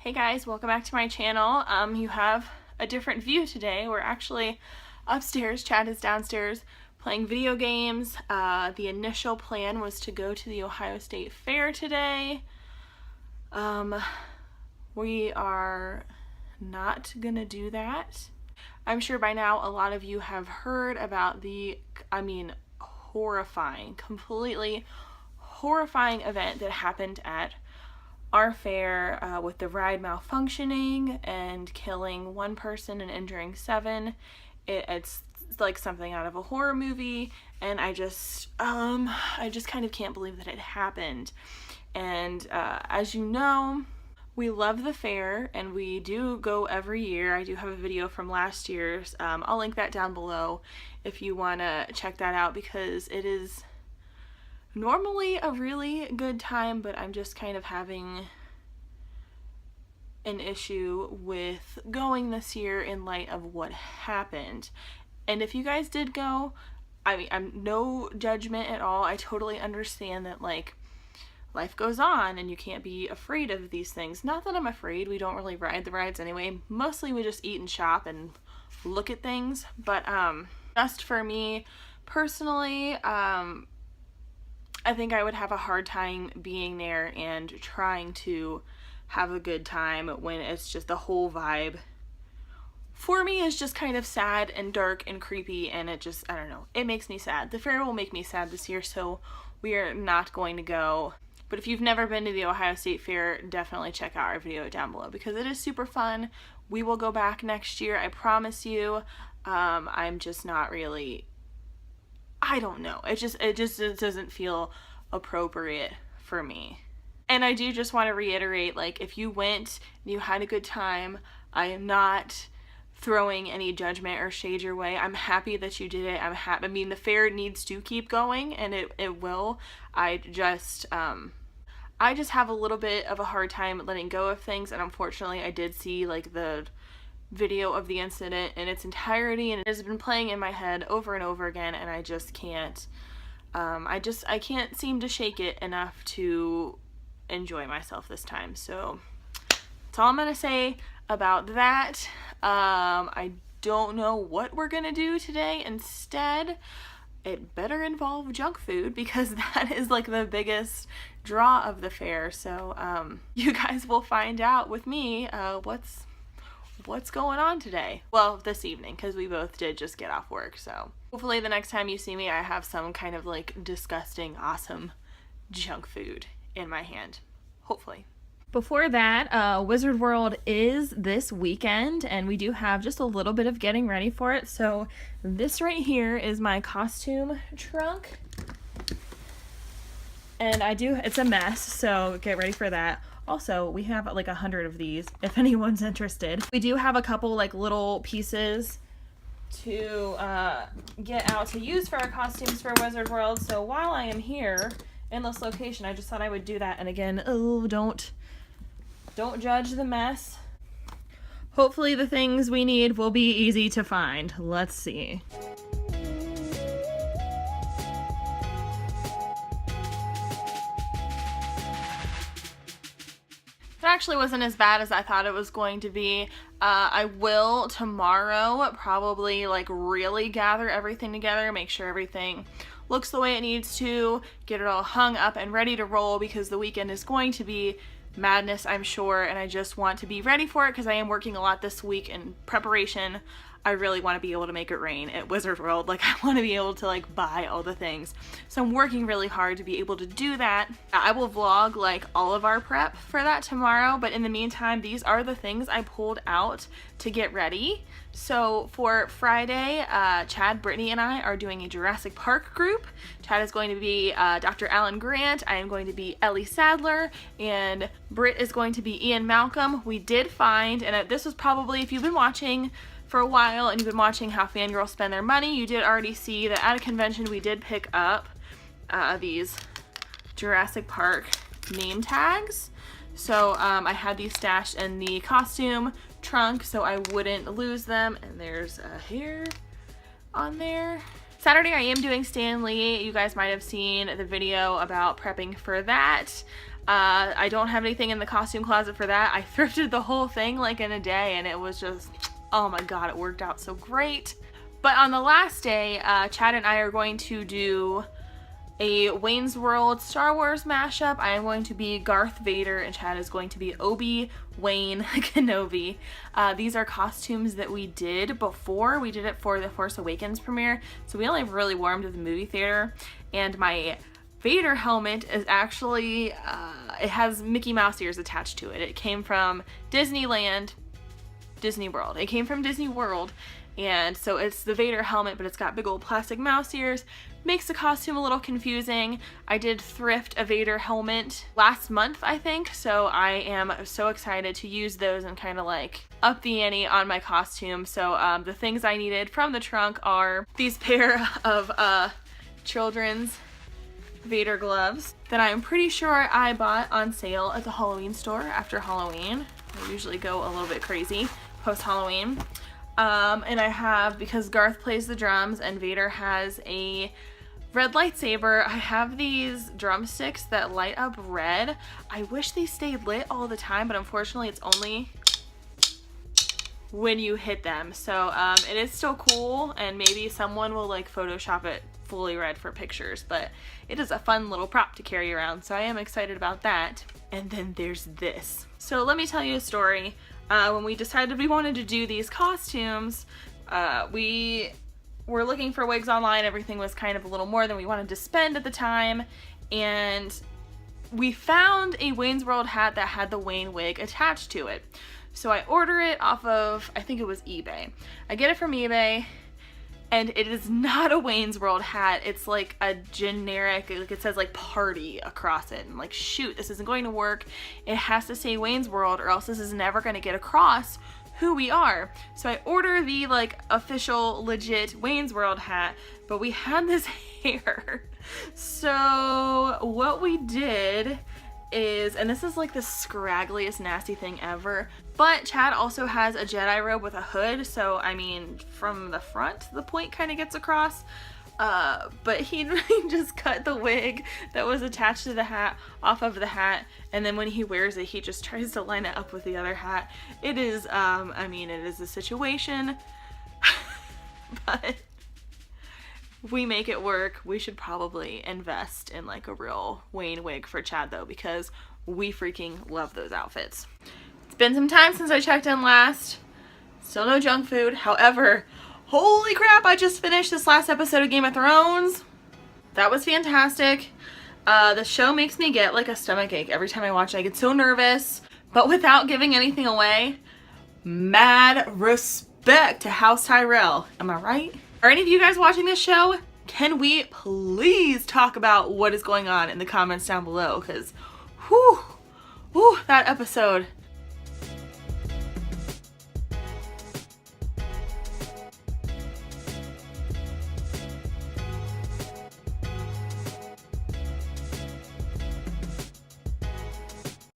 Hey guys, welcome back to my channel. You have a different view today. We're actually upstairs. Chad is downstairs playing video games. The initial plan was to go to the Ohio State Fair today. We are not gonna do that. I'm sure by now a lot of you have heard about the, horrifying, completely horrifying event that happened at our fair with the ride malfunctioning and killing one person and injuring 7. It's like something out of a horror movie, and I just kind of can't believe that it happened. And as you know, we love the fair and we do go every year. I do have a video from last year's. I'll link that down below if you want to check that out, because it is normally a really good time, but I'm just kind of having an issue with going this year in light of what happened. And if you guys did go, I'm no judgment at all. I totally understand that, like, life goes on and you can't be afraid of these things. Not that I'm afraid. We don't really ride the rides anyway. Mostly we just eat and shop and look at things. But just for me personally, I think I would have a hard time being there and trying to have a good time when it's just the whole vibe for me is just kind of sad and dark and creepy, and it just, I don't know, it makes me sad. The fair will make me sad this year, so we are not going to go. But if you've never been to the Ohio State Fair, definitely check out our video down below because it is super fun. We will go back next year, I promise you. I'm just not really, I don't know. It just doesn't feel appropriate for me. And I do just want to reiterate, like, if you went and you had a good time, I am not throwing any judgment or shade your way. I'm happy that you did it. I'm happy. I mean, the fair needs to keep going, and it will. I just have a little bit of a hard time letting go of things, and unfortunately I did see, like, the video of the incident in its entirety, and it has been playing in my head over and over again, and I just can't I can't seem to shake it enough to enjoy myself this time. So that's all I'm gonna say about that. I don't know what we're gonna do today instead. It better involve junk food because that is like the biggest draw of the fair. So you guys will find out with me what's going on today. Well, this evening, because we both did just get off work. So hopefully the next time you see me, I have some kind of like disgusting, awesome junk food in my hand. Hopefully. Before that, Wizard World is this weekend, and we do have just a little bit of getting ready for it. So this right here is my costume trunk. And it's a mess, so get ready for that. Also, we have like 100 of these, if anyone's interested. We do have a couple like little pieces to get out to use for our costumes for Wizard World. So while I am here in this location, I just thought I would do that. And again, don't judge the mess. Hopefully the things we need will be easy to find. Let's see. It actually wasn't as bad as I thought it was going to be. I will tomorrow probably like really gather everything together, make sure everything looks the way it needs to, get it all hung up and ready to roll, because the weekend is going to be madness, I'm sure, and I just want to be ready for it because I am working a lot this week in preparation. I really want to be able to make it rain at Wizard World. Like, I want to be able to like buy all the things. So I'm working really hard to be able to do that. I will vlog like all of our prep for that tomorrow, but in the meantime, these are the things I pulled out to get ready. So for Friday, Chad, Brittany, and I are doing a Jurassic Park group. Chad is going to be Dr. Alan Grant. I am going to be Ellie Sadler, and Britt is going to be Ian Malcolm. We did find, and this was probably, if you've been watching for a while and you've been watching how fangirls spend their money, you did already see that at a convention we did pick up these Jurassic Park name tags. So I had these stashed in the costume trunk so I wouldn't lose them, and there's a hair on there. Saturday I am doing Stan Lee. You guys might have seen the video about prepping for that. I don't have anything in the costume closet for that. I thrifted the whole thing like in a day, and it was just, oh my god, it worked out so great. But on the last day, Chad and I are going to do a Wayne's World Star Wars mashup. I am going to be Darth Vader and Chad is going to be Obi-Wan Kenobi. These are costumes that we did before. We did it for the Force Awakens premiere, so we only really wore them to the movie theater. And my Vader helmet is actually, it has Mickey Mouse ears attached to it. It came from Disney World. It came from Disney World, and so it's the Vader helmet, but it's got big old plastic mouse ears. Makes the costume a little confusing. I did thrift a Vader helmet last month, I think, so I am so excited to use those and kind of like up the ante on my costume. So the things I needed from the trunk are these pair of children's Vader gloves that I'm pretty sure I bought on sale at the Halloween store after Halloween. I usually go a little bit crazy post-Halloween. And I have, because Garth plays the drums and Vader has a red lightsaber, I have these drumsticks that light up red. I wish they stayed lit all the time, but unfortunately it's only when you hit them. So it is still cool, and maybe someone will like Photoshop it fully red for pictures, but it is a fun little prop to carry around, so I am excited about that. And then there's this. So let me tell you a story. When we decided we wanted to do these costumes, we were looking for wigs online. Everything was kind of a little more than we wanted to spend at the time, and we found a Wayne's World hat that had the Wayne wig attached to it. So I order it off of, I think it was eBay. I get it from eBay, and it is not a Wayne's World hat. It's like a generic, like it says like party across it. And like, shoot, this isn't going to work. It has to say Wayne's World or else this is never going to get across who we are. So I order the like official legit Wayne's World hat, but we had this hair. So what we did is, and this is like the scraggliest nasty thing ever, but Chad also has a Jedi robe with a hood, so I mean from the front the point kind of gets across, but he just cut the wig that was attached to the hat off of the hat, and then when he wears it he just tries to line it up with the other hat. It is I mean, it is a situation but we make it work. We should probably invest in like a real Wayne wig for Chad though, because we freaking love those outfits. It's been some time since I checked in last. Still no junk food. However, holy crap, I just finished this last episode of Game of Thrones. That was fantastic. The show makes me get like a stomach ache every time I watch it. I get so nervous, but without giving anything away, mad respect to House Tyrell. Am I right? Are any of you guys watching this show? Can we please talk about what is going on in the comments down below? Because, whew, that episode